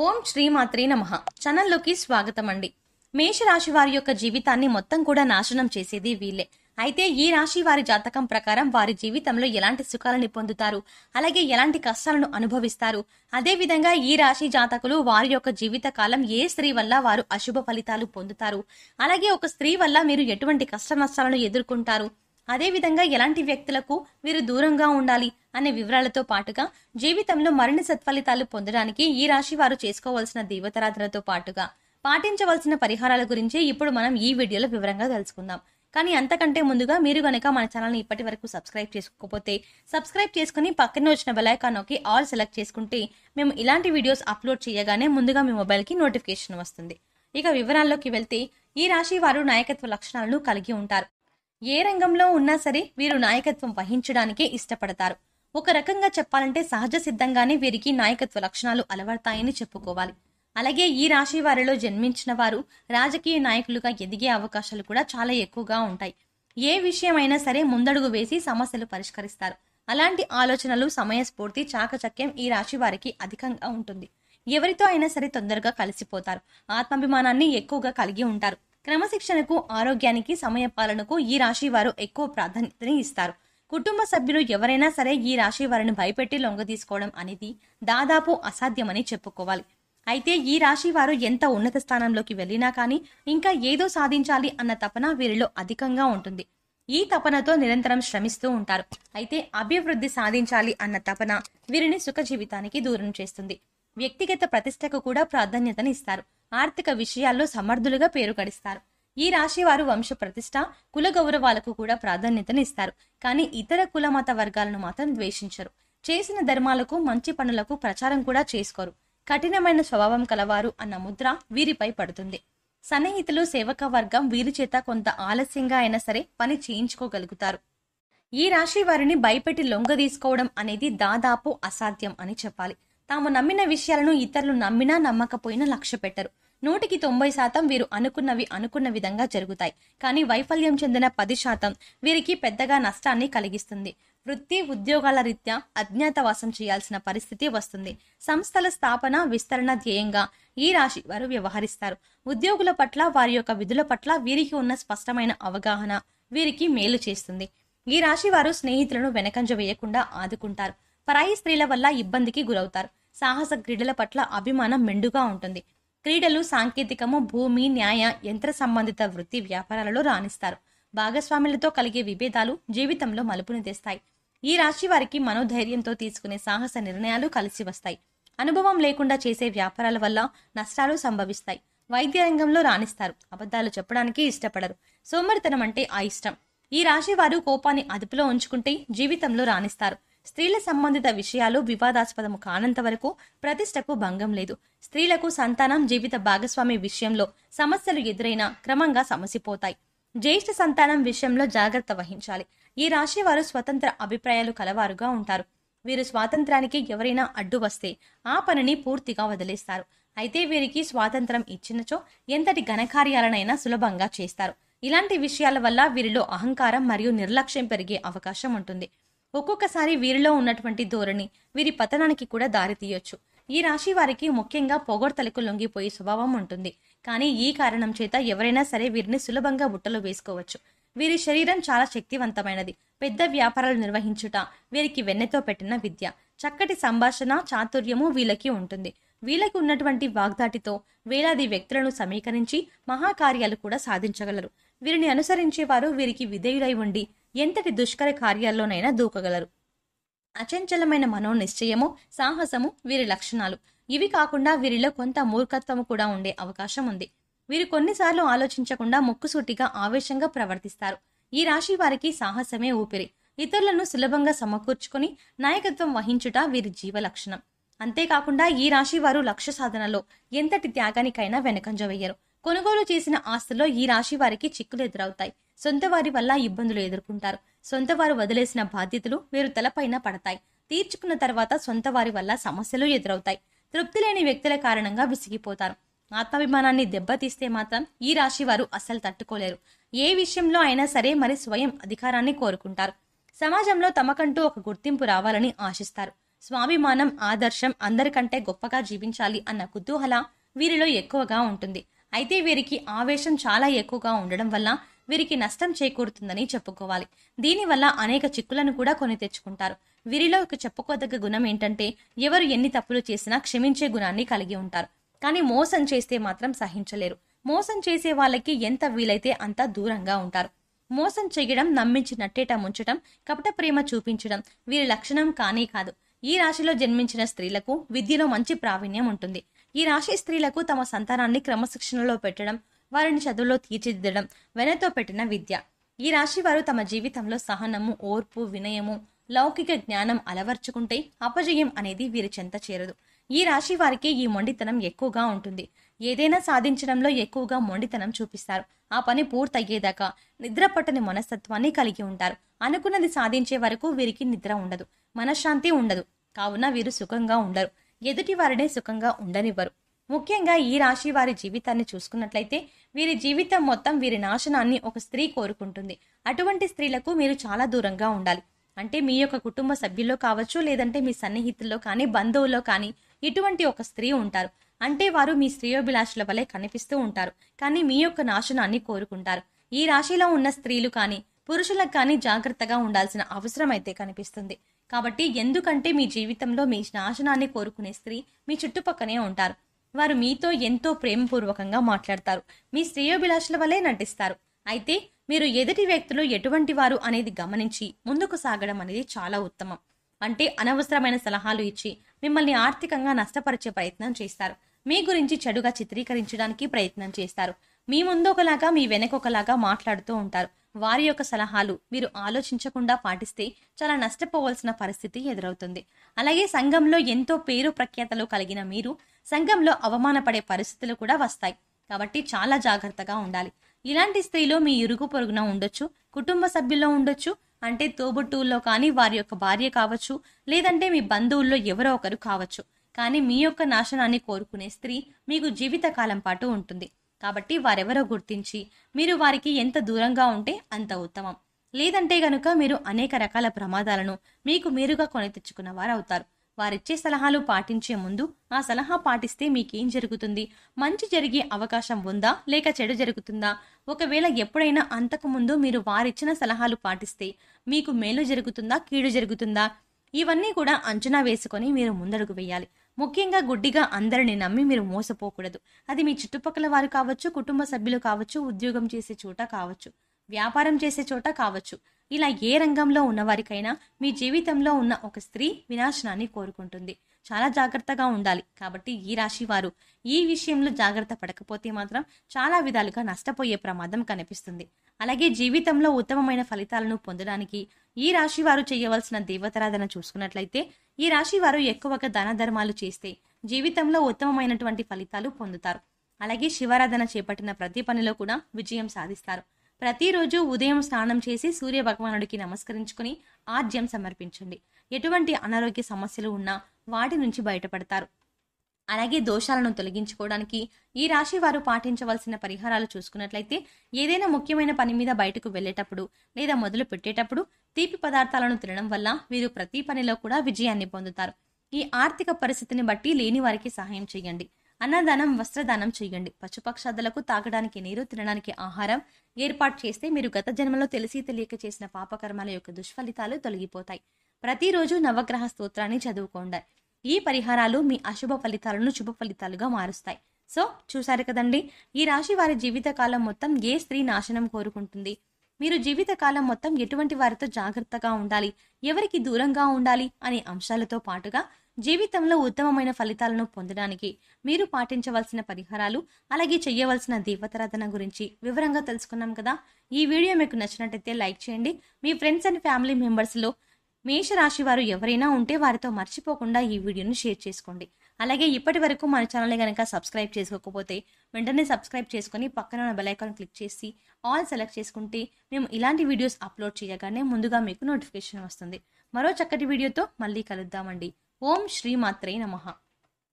ఓం శ్రీమాత్రే నమః. ఛానల్లోకి స్వాగతం అండి. మేషరాశి వారి యొక్క జీవితాన్ని మొత్తం కూడా నాశనం చేసేది వీళ్ళే. అయితే ఈ రాశి వారి జాతకం ప్రకారం వారి జీవితంలో ఎలాంటి సుఖాలను పొందుతారు, అలాగే ఎలాంటి కష్టాలను అనుభవిస్తారు, అదే విధంగా ఈ రాశి జాతకులు వారి యొక్క జీవిత కాలం ఏ స్త్రీ వల్ల వారు అశుభ ఫలితాలు పొందుతారు, అలాగే ఒక స్త్రీ వల్ల మీరు ఎటువంటి కష్ట నష్టాలను ఎదుర్కొంటారు, అదే విధంగా ఎలాంటి వ్యక్తులకు వీరు దూరంగా ఉండాలి అనే వివరాలతో పాటుగా జీవితంలో మరిన్ని సత్ఫలితాలు పొందడానికి ఈ రాశి వారు చేసుకోవాల్సిన దేవతారాధనతో పాటుగా పాటించవలసిన పరిహారాల గురించి ఇప్పుడు మనం ఈ వీడియోలో వివరంగా తెలుసుకుందాం. కానీ అంతకంటే ముందుగా మీరు గనక మన ఛానల్ని ఇప్పటి వరకు సబ్స్క్రైబ్ చేసుకోకపోతే సబ్స్క్రైబ్ చేసుకుని పక్కనే వచ్చిన బెల్ ఐకాన్ నొక్కి ఆల్ సెలెక్ట్ చేసుకుంటే మేము ఇలాంటి వీడియోస్ అప్లోడ్ చేయగానే ముందుగా మీ మొబైల్కి నోటిఫికేషన్ వస్తుంది. ఇక వివరాల్లోకి వెళ్తే ఈ రాశి వారు నాయకత్వ లక్షణాలను కలిగి ఉంటారు. ఏ రంగంలో ఉన్నా సరే వీరు నాయకత్వం వహించడానికే ఇష్టపడతారు. ఒక రకంగా చెప్పాలంటే సహజ సిద్ధంగానే వీరికి నాయకత్వ లక్షణాలు అలవడతాయని చెప్పుకోవాలి. అలాగే ఈ రాశి వారిలో జన్మించిన వారు రాజకీయ నాయకులుగా ఎదిగే అవకాశాలు కూడా చాలా ఎక్కువగా ఉంటాయి. ఏ విషయమైనా సరే ముందడుగు వేసి సమస్యలు పరిష్కరిస్తారు. అలాంటి ఆలోచనలు, సమయస్ఫూర్తి, చాకచక్యం ఈ రాశి వారికి అధికంగా ఉంటుంది. ఎవరితో అయినా సరే తొందరగా కలిసిపోతారు. ఆత్మాభిమానాన్ని ఎక్కువగా కలిగి ఉంటారు. క్రమశిక్షణకు, ఆరోగ్యానికి, సమయపాలనకు ఈ రాశి వారు ఎక్కువ ప్రాధాన్యతని ఇస్తారు. కుటుంబ సభ్యులు ఎవరైనా సరే ఈ రాశి వారిని భయపెట్టి లొంగ తీసుకోవడం అనేది దాదాపు అసాధ్యమని చెప్పుకోవాలి. అయితే ఈ రాశి వారు ఎంత ఉన్నత స్థానంలోకి వెళ్ళినా కానీ ఇంకా ఏదో సాధించాలి అన్న తపన వీరిలో అధికంగా ఉంటుంది. ఈ తపనతో నిరంతరం శ్రమిస్తూ ఉంటారు. అయితే అభివృద్ధి సాధించాలి అన్న తపన వీరిని సుఖ జీవితానికి దూరం చేస్తుంది. వ్యక్తిగత ప్రతిష్టకు కూడా ప్రాధాన్యతని ఇస్తారు. ఆర్థిక విషయాల్లో సమర్థులుగా పేరు గడిస్తారు. ఈ రాశి వారు వంశ ప్రతిష్ట, కుల గౌరవాలకు కూడా ప్రాధాన్యతని ఇస్తారు. కానీ ఇతర కుల మత వర్గాలను మాత్రం ద్వేషించరు. చేసిన ధర్మాలకు, మంచి పనులకు ప్రచారం కూడా చేసుకోరు. కఠినమైన స్వభావం కలవారు అన్న ముద్ర వీరిపై పడుతుంది. సన్నిహితులు, సేవక వర్గం వీరి చేత కొంత ఆలస్యంగా అయినా సరే పని చేయించుకోగలుగుతారు. ఈ రాశి వారిని భయపెట్టి లొంగ తీసుకోవడం అనేది దాదాపు అసాధ్యం అని చెప్పాలి. తాము నమ్మిన విషయాలను ఇతరులు నమ్మినా నమ్మకపోయినా లక్ష్య పెట్టరు. 100% వీరు అనుకున్నవి అనుకున్న విధంగా జరుగుతాయి. కానీ వైఫల్యం చెందిన 10% వీరికి పెద్దగా నష్టాన్ని కలిగిస్తుంది. వృత్తి, ఉద్యోగాల రీత్యా అజ్ఞాతవాసం చేయాల్సిన పరిస్థితి వస్తుంది. సంస్థల స్థాపన, విస్తరణ ధ్యేయంగా ఈ రాశి వారు వ్యవహరిస్తారు. ఉద్యోగుల పట్ల, వారి యొక్క విధుల పట్ల వీరికి ఉన్న స్పష్టమైన అవగాహన వీరికి మేలు చేస్తుంది. ఈ రాశి వారు స్నేహితులను వెనకంజ వేయకుండా ఆదుకుంటారు. పరాయి స్త్రీల వల్ల ఇబ్బందికి గురవుతారు. సాహస క్రీడల పట్ల అభిమానం మెండుగా ఉంటుంది. క్రీడలు, సాంకేతికము, భూమి, న్యాయ, యంత్ర సంబంధిత వృత్తి వ్యాపారాలలో రాణిస్తారు. భాగస్వాములతో కలిగే విభేదాలు జీవితంలో మలుపుని తెస్తాయి. ఈ రాశి వారికి మనోధైర్యంతో తీసుకునే సాహస నిర్ణయాలు కలిసి వస్తాయి. అనుభవం లేకుండా చేసే వ్యాపారాల వల్ల నష్టాలు సంభవిస్తాయి. వైద్య రంగంలో రాణిస్తారు. అబద్ధాలు చెప్పడానికి ఇష్టపడరు. సోమరితనం అంటే అయిష్టం. ఈ రాశి వారు కోపాన్ని అదుపులో ఉంచుకుంటే జీవితంలో రాణిస్తారు. స్త్రీల సంబంధిత విషయాలు వివాదాస్పదము కానంత వరకు ప్రతిష్టకు భంగం లేదు. స్త్రీలకు సంతానం, జీవిత భాగస్వామి విషయంలో సమస్యలు ఎదురైనా క్రమంగా సమసిపోతాయి. జ్యేష్ఠ సంతానం విషయంలో జాగ్రత్త వహించాలి. ఈ రాశి వారు స్వతంత్ర అభిప్రాయాలు కలవారుగా ఉంటారు. వీరు స్వాతంత్రానికి ఎవరైనా అడ్డు వస్తే ఆ పనిని పూర్తిగా వదిలేస్తారు. అయితే వీరికి స్వాతంత్రం ఇచ్చినచో ఎంతటి ఘనకార్యాలనైనా సులభంగా చేస్తారు. ఇలాంటి విషయాల వల్ల వీరిలో అహంకారం మరియు నిర్లక్ష్యం పెరిగే అవకాశం ఉంటుంది. ఒక్కొక్కసారి వీరిలో ఉన్నటువంటి ధోరణి వీరి పతనానికి కూడా దారి తీయొచ్చు. ఈ రాశి వారికి ముఖ్యంగా పొగడ్తలకు లొంగిపోయే స్వభావం ఉంటుంది. కానీ ఈ కారణం చేత ఎవరైనా సరే వీరిని సులభంగా బుట్టలో వేసుకోవచ్చు. వీరి శరీరం చాలా శక్తివంతమైనది. పెద్ద వ్యాపారాలు నిర్వహించుట వీరికి వెన్నెతో పెట్టిన విద్య. చక్కటి సంభాషణ చాతుర్యము వీళ్ళకి ఉంటుంది. వీళ్ళకి ఉన్నటువంటి వాగ్దాటితో వేలాది వ్యక్తులను సమీకరించి మహాకార్యాలు కూడా సాధించగలరు. వీరిని అనుసరించే వారు వీరికి విధేయులై ఉండి ఎంతటి దుష్కర కార్యాల్లోనైనా దూకగలరు. అచంచలమైన మనోనిశ్చయము, సాహసము వీరి లక్షణాలు. ఇవి కాకుండా వీరిలో కొంత మూర్ఖత్వము కూడా ఉండే అవకాశం ఉంది. వీరు కొన్నిసార్లు ఆలోచించకుండా ముక్కుసూటిగా, ఆవేశంగా ప్రవర్తిస్తారు. ఈ రాశి వారికి సాహసమే ఊపిరి. ఇతరులను సులభంగా సమకూర్చుకుని నాయకత్వం వహించుట వీరి జీవ లక్షణం. అంతేకాకుండా ఈ రాశి వారు లక్ష్య సాధనలో ఎంతటి త్యాగానికైనా వెనకంజ వేయరు. కొనుగోలు చేసిన ఆస్తుల్లో ఈ రాశి వారికి చిక్కులు ఎదురవుతాయి. సొంత వారి వల్ల ఇబ్బందులు ఎదుర్కొంటారు. సొంత వారు వదిలేసిన బాధ్యతలు వీరు తలపైన పడతాయి. తీర్చుకున్న తర్వాత సొంత వారి వల్ల సమస్యలు ఎదురవుతాయి. తృప్తి లేని వ్యక్తుల కారణంగా విసిగిపోతారు. ఆత్మాభిమానాన్ని దెబ్బతీస్తే మాత్రం ఈ రాశి వారు అస్సలు తట్టుకోలేరు. ఏ విషయంలో అయినా సరే మరి స్వయం అధికారాన్ని కోరుకుంటారు. సమాజంలో తమకంటూ ఒక గుర్తింపు రావాలని ఆశిస్తారు. స్వాభిమానం, ఆదర్శం, అందరికంటే గొప్పగా జీవించాలి అన్న కుతూహల వీరిలో ఎక్కువగా ఉంటుంది. అయితే వీరికి ఆవేశం చాలా ఎక్కువగా ఉండడం వల్ల వీరికి నష్టం చేకూరుతుందని చెప్పుకోవాలి. దీనివల్ల అనేక చిక్కులను కూడా కొని తెచ్చుకుంటారు. వీరిలో ఒక చెప్పుకోదగ్గ గుణం ఏంటంటే ఎవరు ఎన్ని తప్పులు చేసినా క్షమించే గుణాన్ని కలిగి ఉంటారు. కానీ మోసం చేస్తే మాత్రం సహించలేరు. మోసం చేసే వాళ్ళకి ఎంత వీలైతే అంత దూరంగా ఉంటారు. మోసం చేయడం, నమ్మించి నట్టేట ముంచడం, కపట ప్రేమ చూపించడం వీరి లక్షణం కానీ కాదు. ఈ రాశిలో జన్మించిన స్త్రీలకు విద్యలో మంచి ప్రావీణ్యం ఉంటుంది. ఈ రాశి స్త్రీలకు తమ సంతానాన్ని క్రమశిక్షణలో పెట్టడం, వారిని చదువులో తీర్చిదిద్దడం వెనతో పెట్టిన విద్య. ఈ రాశి వారు తమ జీవితంలో సహనము, ఓర్పు, వినయము, లౌకిక జ్ఞానం అలవర్చుకుంటే అపజయం అనేది వీరి చెంత చేరదు. ఈ రాశి వారికి ఈ మొండితనం ఎక్కువగా ఉంటుంది. ఏదైనా సాధించడంలో ఎక్కువగా మొండితనం చూపిస్తారు. ఆ పని పూర్తయ్యేదాకా నిద్రపట్టని మనస్తత్వాన్ని కలిగి ఉంటారు. అనుకున్నది సాధించే వరకు వీరికి నిద్ర ఉండదు, మనశ్శాంతి ఉండదు. కావున వీరు సుఖంగా ఉండరు, ఎదుటి వారినే సుఖంగా ఉండనివ్వరు. ముఖ్యంగా ఈ రాశి వారి జీవితాన్ని చూసుకున్నట్లయితే వీరి జీవితం మొత్తం వీరి నాశనాన్ని ఒక స్త్రీ కోరుకుంటుంది. అటువంటి స్త్రీలకు మీరు చాలా దూరంగా ఉండాలి. అంటే మీ యొక్క కుటుంబ సభ్యుల్లో కావచ్చు, లేదంటే మీ సన్నిహితుల్లో కానీ, బంధువుల్లో కానీ ఇటువంటి ఒక స్త్రీ ఉంటారు. అంటే వారు మీ శ్రేయోభిలాషుల వలె కనిపిస్తూ ఉంటారు, కానీ మీ యొక్క నాశనాన్ని కోరుకుంటారు. ఈ రాశిలో ఉన్న స్త్రీలు కానీ పురుషులకు కానీ జాగ్రత్తగా ఉండాల్సిన అవసరం అయితే కనిపిస్తుంది. కాబట్టి ఎందుకంటే మీ జీవితంలో మీ నాశనాన్ని కోరుకునే స్త్రీ మీ చుట్టుపక్కనే ఉంటారు. వారు మీతో ఎంతో ప్రేమపూర్వకంగా మాట్లాడతారు, మీ శ్రేయోభిలాషుల వలె నటిస్తారు. అయితే మీరు ఎదుటి వ్యక్తులు ఎటువంటి వారు అనేది గమనించి ముందుకు సాగడం అనేది చాలా ఉత్తమం. అంటే అనవసరమైన సలహాలు ఇచ్చి మిమ్మల్ని ఆర్థికంగా నష్టపరిచే ప్రయత్నం చేస్తారు. మీ గురించి చెడుగా చిత్రీకరించడానికి ప్రయత్నం చేస్తారు. మీ ముందు ఒకలాగా, మీ వెనక ఒకలాగా మాట్లాడుతూ ఉంటారు. వారి యొక్క సలహాలు మీరు ఆలోచించకుండా పాటిస్తే చాలా నష్టపోవాల్సిన పరిస్థితి ఎదురవుతుంది. అలాగే సంఘంలో ఎంతో పేరు ప్రఖ్యాతలు కలిగిన మీరు సంఘంలో అవమానపడే పరిస్థితులు కూడా వస్తాయి. కాబట్టి చాలా జాగ్రత్తగా ఉండాలి. ఇలాంటి స్త్రీలు మీ ఇరుగు పొరుగున ఉండొచ్చు, కుటుంబ సభ్యుల్లో ఉండొచ్చు, అంటే తోబుట్టువుల్లో కానీ, వారి యొక్క భార్య కావచ్చు, లేదంటే మీ బంధువుల్లో ఎవరో ఒకరు కావచ్చు. కానీ మీ యొక్క నాశనాన్ని కోరుకునే స్త్రీ మీకు జీవితకాలం పాటు ఉంటుంది. కాబట్టి వారెవరో గుర్తించి మీరు వారికి ఎంత దూరంగా ఉంటే అంత ఉత్తమం. లేదంటే గనుక మీరు అనేక రకాల ప్రమాదాలను మీకు మీరుగా కొని తెచ్చుకున్న వారు అవుతారు. వారిచ్చే సలహాలు పాటించే ముందు ఆ సలహా పాటిస్తే మీకేం జరుగుతుంది, మంచి జరిగే అవకాశం ఉందా లేక చెడు జరుగుతుందా, ఒకవేళ ఎప్పుడైనా అంతకు ముందు మీరు వారిచ్చిన సలహాలు పాటిస్తే మీకు మేలు జరుగుతుందా కీడు జరుగుతుందా, ఇవన్నీ కూడా అంచనా వేసుకొని మీరు ముందడుగు వేయాలి. ముఖ్యంగా గుడ్డిగా అందరిని నమ్మి మీరు మోసపోకూడదు. అది మీ చుట్టుపక్కల వారు కావచ్చు, కుటుంబ సభ్యులు కావచ్చు, ఉద్యోగం చేసే చోట కావచ్చు, వ్యాపారం చేసే చోట కావచ్చు. ఇలా ఏ రంగంలో ఉన్నవారికైనా మీ జీవితంలో ఉన్న ఒక స్త్రీ వినాశనాన్ని కోరుకుంటుంది. చాలా జాగ్రత్తగా ఉండాలి. కాబట్టి ఈ రాశి వారు ఈ విషయంలో జాగ్రత్త పడకపోతే మాత్రం చాలా విధాలుగా నష్టపోయే ప్రమాదం కనిపిస్తుంది. అలాగే జీవితంలో ఉత్తమమైన ఫలితాలను పొందడానికి ఈ రాశి వారు చేయవలసిన దేవతారాధన చూసుకున్నట్లయితే ఈ రాశి వారు ఎక్కువగా దాన ధర్మాలు చేస్తే జీవితంలో ఉత్తమమైనటువంటి ఫలితాలు పొందుతారు. అలాగే శివారాధన చేపట్టిన ప్రతి పనిలో కూడా విజయం సాధిస్తారు. ప్రతిరోజు ఉదయం స్నానం చేసి సూర్య భగవానుడికి నమస్కరించుకుని ఆర్జ్యం సమర్పించండి. ఎటువంటి అనారోగ్య సమస్యలు ఉన్నా వాటి నుంచి బయటపడతారు. అలాగే దోషాలను తొలగించుకోవడానికి ఈ రాశి వారు పాటించవలసిన పరిహారాలు చూసుకున్నట్లయితే ఏదైనా ముఖ్యమైన పని మీద బయటకు వెళ్లేటప్పుడు లేదా మొదలు పెట్టేటప్పుడు తీపి పదార్థాలను తినడం వల్ల వీరు ప్రతి పనిలో కూడా విజయాన్ని పొందుతారు. ఈ ఆర్థిక పరిస్థితిని బట్టి లేని వారికి సహాయం చేయండి. అన్నదానం, వస్త్రదానం చేయండి. పశుపక్షాదులకు తాగడానికి నీరు, తినడానికి ఆహారం ఏర్పాటు చేస్తే మీరు గత జన్మలో తెలిసి తెలియక చేసిన పాపకర్మాల యొక్క దుష్ఫలితాలు తొలగిపోతాయి. ప్రతిరోజు నవగ్రహ స్తోత్రాన్ని చదువుకోండి. ఈ పరిహారాలు మీ అశుభ ఫలితాలను శుభ ఫలితాలుగా మారుస్తాయి. సో చూసారు కదండి, ఈ రాశి వారి జీవితకాలం మొత్తం ఏ స్త్రీ నాశనం కోరుకుంటుంది, మీరు జీవితకాలం మొత్తం ఎటువంటి వారితో జాగ్రత్తగా ఉండాలి, ఎవరికి దూరంగా ఉండాలి అనే అంశాలతో పాటుగా జీవితంలో ఉత్తమమైన ఫలితాలను పొందడానికి మీరు పాటించవలసిన పరిహారాలు, అలాగే చేయవలసిన దేవతారాధన గురించి వివరంగా తెలుసుకున్నాం కదా. ఈ వీడియో మీకు నచ్చినట్టయితే లైక్ చేయండి. మీ ఫ్రెండ్స్ అండ్ ఫ్యామిలీ మెంబర్స్లో మేషరాశి వారు ఎవరైనా ఉంటే వారితో మర్చిపోకుండా ఈ వీడియోను షేర్ చేసుకోండి. అలాగే ఇప్పటి వరకు మన ఛానల్ని కనుక సబ్స్క్రైబ్ చేసుకోకపోతే వెంటనే సబ్స్క్రైబ్ చేసుకుని పక్కన ఉన్న బెల్ ఐకాన్ క్లిక్ చేసి ఆల్ సెలెక్ట్ చేసుకుంటే మేము ఇలాంటి వీడియోస్ అప్లోడ్ చేయగానే ముందుగా మీకు నోటిఫికేషన్ వస్తుంది. మరో చక్కటి వీడియోతో మళ్ళీ కలుద్దామండి. ఓం శ్రీ మాత్రే నమః.